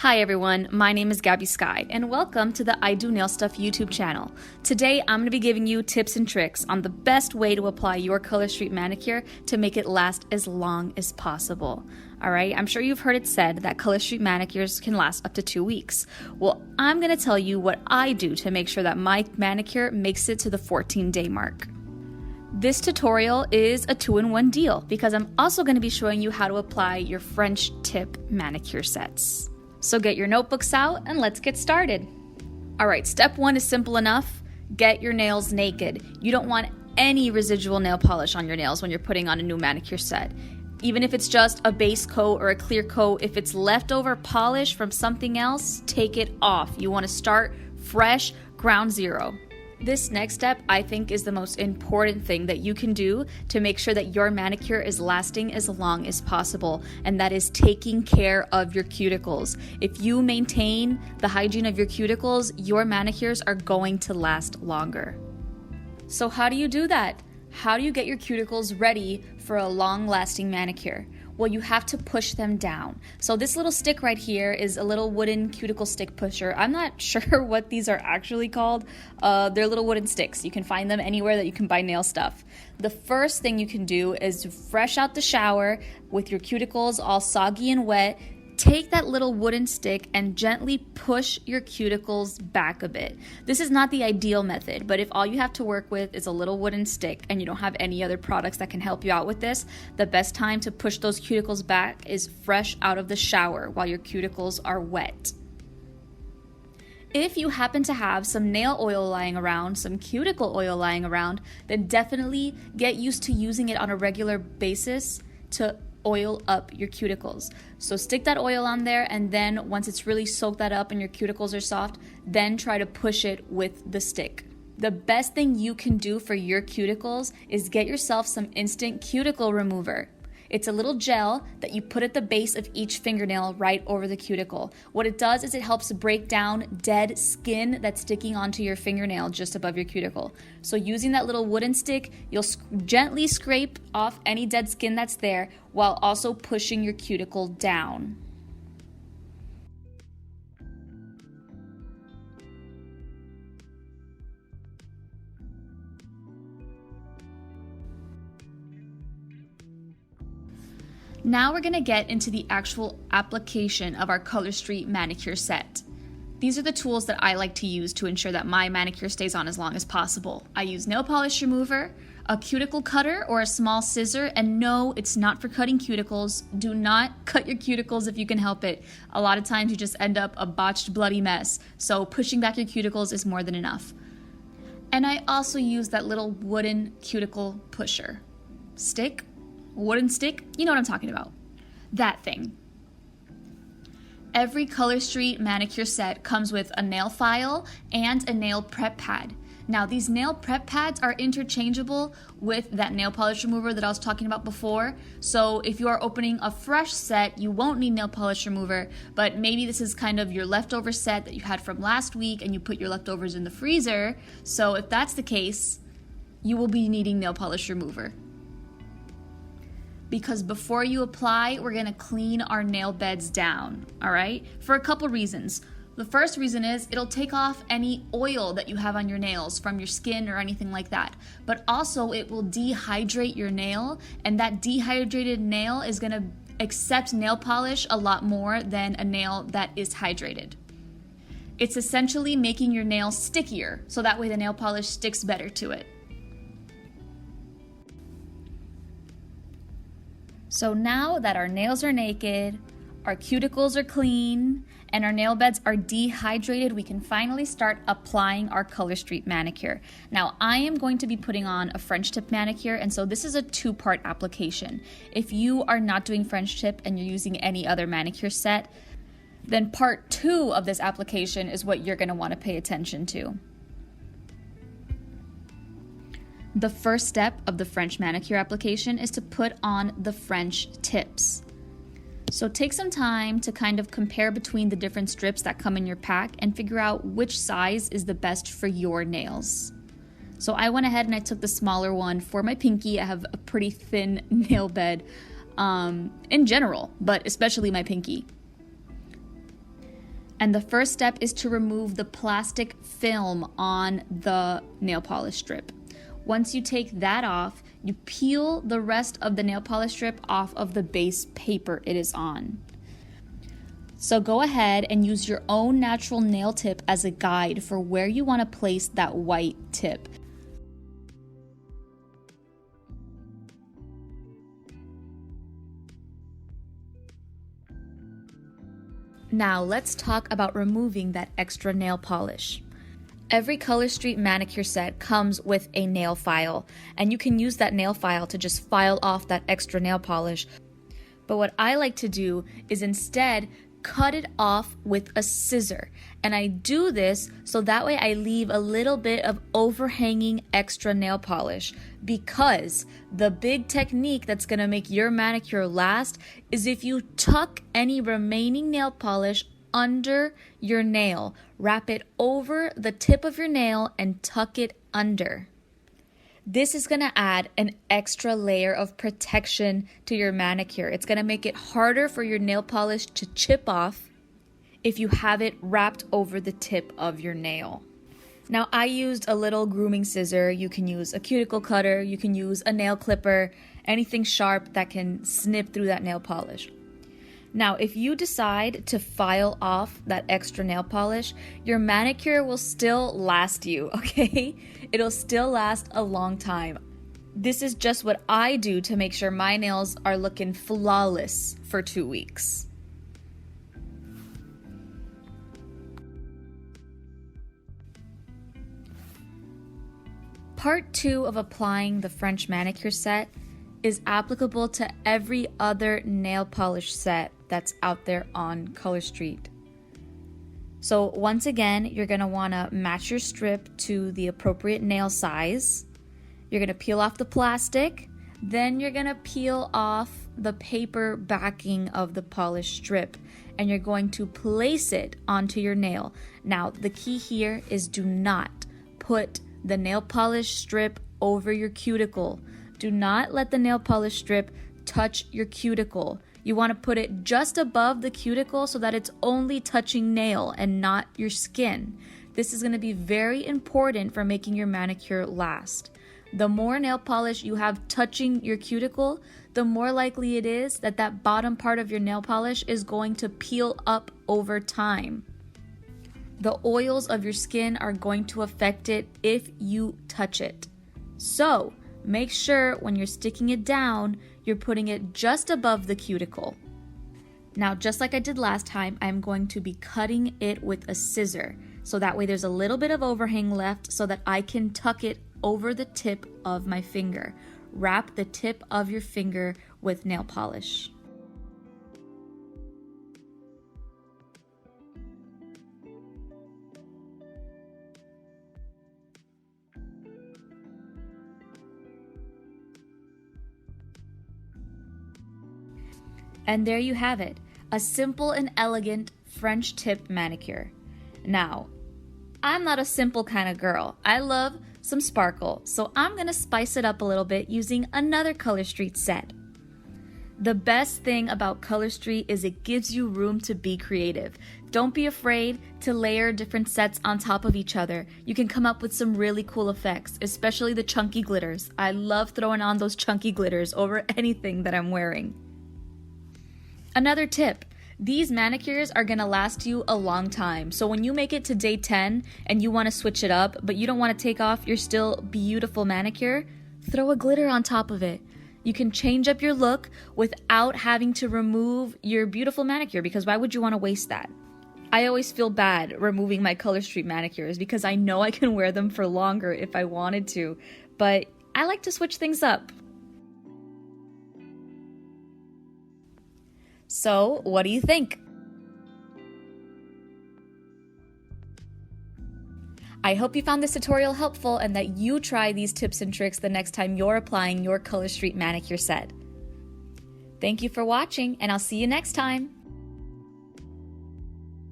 Hi everyone, my name is Gabby Sky and welcome to the I Do Nail Stuff YouTube channel. Today I'm going to be giving you tips and tricks on the best way to apply your Color Street manicure to make it last as long as possible. Alright, I'm sure you've heard it said that Color Street manicures can last up to 2 weeks. Well, I'm going to tell you what I do to make sure that my manicure makes it to the 14-day mark. This tutorial is a 2-in-1 deal because I'm also going to be showing you how to apply your French tip manicure sets. So get your notebooks out and let's get started. Alright, step 1 is simple enough. Get your nails naked. You don't want any residual nail polish on your nails when you're putting on a new manicure set. Even if it's just a base coat or a clear coat, if it's leftover polish from something else, take it off. You want to start fresh, ground zero. This next step, I think, is the most important thing that you can do to make sure that your manicure is lasting as long as possible, and that is taking care of your cuticles. If you maintain the hygiene of your cuticles, your manicures are going to last longer. So how do you do that? How do you get your cuticles ready for a long-lasting manicure? Well, you have to push them down. So this little stick right here is a little wooden cuticle stick pusher. I'm not sure what these are actually called. They're little wooden sticks. You can find them anywhere that you can buy nail stuff. The first thing you can do is fresh out the shower with your cuticles all soggy and wet. Take that little wooden stick and gently push your cuticles back a bit. This is not the ideal method, but if all you have to work with is a little wooden stick and you don't have any other products that can help you out with this, the best time to push those cuticles back is fresh out of the shower while your cuticles are wet. If you happen to have some nail oil lying around, some cuticle oil lying around, then definitely get used to using it on a regular basis to oil up your cuticles. So stick that oil on there, and then once it's really soaked that up and your cuticles are soft, then try to push it with the stick. The best thing you can do for your cuticles is get yourself some instant cuticle remover. It's a little gel that you put at the base of each fingernail right over the cuticle. What it does is it helps break down dead skin that's sticking onto your fingernail just above your cuticle. So using that little wooden stick, you'll gently scrape off any dead skin that's there while also pushing your cuticle down. Now we're going to get into the actual application of our Color Street manicure set. These are the tools that I like to use to ensure that my manicure stays on as long as possible. I use nail polish remover, a cuticle cutter or a small scissor, and no, it's not for cutting cuticles. Do not cut your cuticles if you can help it. A lot of times you just end up a botched, bloody mess, so pushing back your cuticles is more than enough. And I also use that little wooden cuticle pusher. Stick? Wooden stick, you know what I'm talking about. That thing. Every Color Street manicure set comes with a nail file and a nail prep pad. Now these nail prep pads are interchangeable with that nail polish remover that I was talking about before. So if you are opening a fresh set, you won't need nail polish remover, but maybe this is kind of your leftover set that you had from last week and you put your leftovers in the freezer. So if that's the case, you will be needing nail polish remover. Because before you apply, we're gonna clean our nail beds down, all right? For a couple reasons. The first reason is it'll take off any oil that you have on your nails from your skin or anything like that. But also it will dehydrate your nail, and that dehydrated nail is gonna accept nail polish a lot more than a nail that is hydrated. It's essentially making your nail stickier, so that way the nail polish sticks better to it. So now that our nails are naked, our cuticles are clean, and our nail beds are dehydrated, we can finally start applying our Color Street manicure. Now, I am going to be putting on a French tip manicure, and so this is a 2-part application. If you are not doing French tip and you're using any other manicure set, then part 2 of this application is what you're going to want to pay attention to. The first step of the French manicure application is to put on the French tips. So take some time to kind of compare between the different strips that come in your pack and figure out which size is the best for your nails. So I went ahead and I took the smaller one for my pinky. I have a pretty thin nail bed in general, but especially my pinky. And the first step is to remove the plastic film on the nail polish strip. Once you take that off, you peel the rest of the nail polish strip off of the base paper it is on. So go ahead and use your own natural nail tip as a guide for where you want to place that white tip. Now let's talk about removing that extra nail polish. Every Color Street manicure set comes with a nail file, and you can use that nail file to just file off that extra nail polish. But what I like to do is instead cut it off with a scissor. And I do this so that way I leave a little bit of overhanging extra nail polish, because the big technique that's going to make your manicure last is if you tuck any remaining nail polish under your nail. Wrap it over the tip of your nail and tuck it under. This is going to add an extra layer of protection to your manicure. It's going to make it harder for your nail polish to chip off if you have it wrapped over the tip of your nail. Now, I used a little grooming scissor. You can use a cuticle cutter. You can use a nail clipper, anything sharp that can snip through that nail polish. Now, if you decide to file off that extra nail polish, your manicure will still last you, okay? It'll still last a long time. This is just what I do to make sure my nails are looking flawless for 2 weeks. Part 2 of applying the French manicure set is applicable to every other nail polish set that's out there on Color Street. So once again, you're going to want to match your strip to the appropriate nail size. You're going to peel off the plastic. Then you're going to peel off the paper backing of the polished strip, and you're going to place it onto your nail. Now, the key here is do not put the nail polish strip over your cuticle. Do not let the nail polish strip touch your cuticle. You want to put it just above the cuticle so that it's only touching nail and not your skin. This is going to be very important for making your manicure last. The more nail polish you have touching your cuticle, the more likely it is that that bottom part of your nail polish is going to peel up over time. The oils of your skin are going to affect it if you touch it. So, make sure when you're sticking it down, you're putting it just above the cuticle. Now, just like I did last time, I'm going to be cutting it with a scissor. So that way there's a little bit of overhang left so that I can tuck it over the tip of my finger. Wrap the tip of your finger with nail polish. And there you have it, a simple and elegant French tip manicure. Now, I'm not a simple kind of girl. I love some sparkle, so I'm gonna spice it up a little bit using another Color Street set. The best thing about Color Street is it gives you room to be creative. Don't be afraid to layer different sets on top of each other. You can come up with some really cool effects, especially the chunky glitters. I love throwing on those chunky glitters over anything that I'm wearing. Another tip, these manicures are gonna last you a long time. So when you make it to day 10 and you wanna switch it up, but you don't wanna take off your still beautiful manicure, throw a glitter on top of it. You can change up your look without having to remove your beautiful manicure, because why would you wanna waste that? I always feel bad removing my Color Street manicures because I know I can wear them for longer if I wanted to, but I like to switch things up. So, what do you think? I hope you found this tutorial helpful and that you try these tips and tricks the next time you're applying your Color Street manicure set. Thank you for watching, and I'll see you next time.